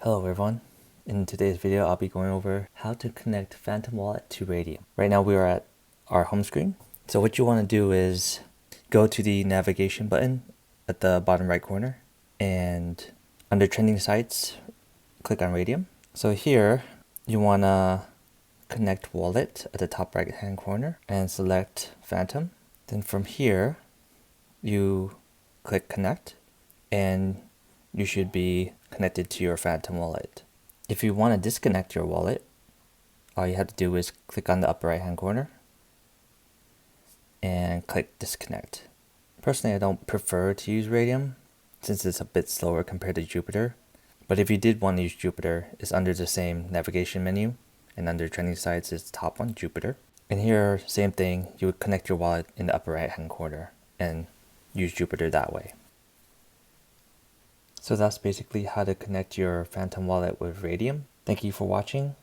Hello everyone. In today's video, I'll be going over how to connect Phantom Wallet to Raydium. Right now we are at our home screen. So what you want to do is go to the navigation button at the bottom right corner and under trending sites, click on Raydium. So here you want to connect wallet at the top right hand corner and select Phantom. Then from here, you click connect and you should be connected to your Phantom wallet. If you want to disconnect your wallet, all you have to do is click on the upper right hand corner and click disconnect. Personally, I don't prefer to use Raydium since it's a bit slower compared to Jupiter. But if you did want to use Jupiter, it's under the same navigation menu, and under trending sites is the top one, Jupiter. And here, same thing, you would connect your wallet in the upper right hand corner and use Jupiter that way. So that's basically how to connect your Phantom wallet with Raydium. Thank you for watching.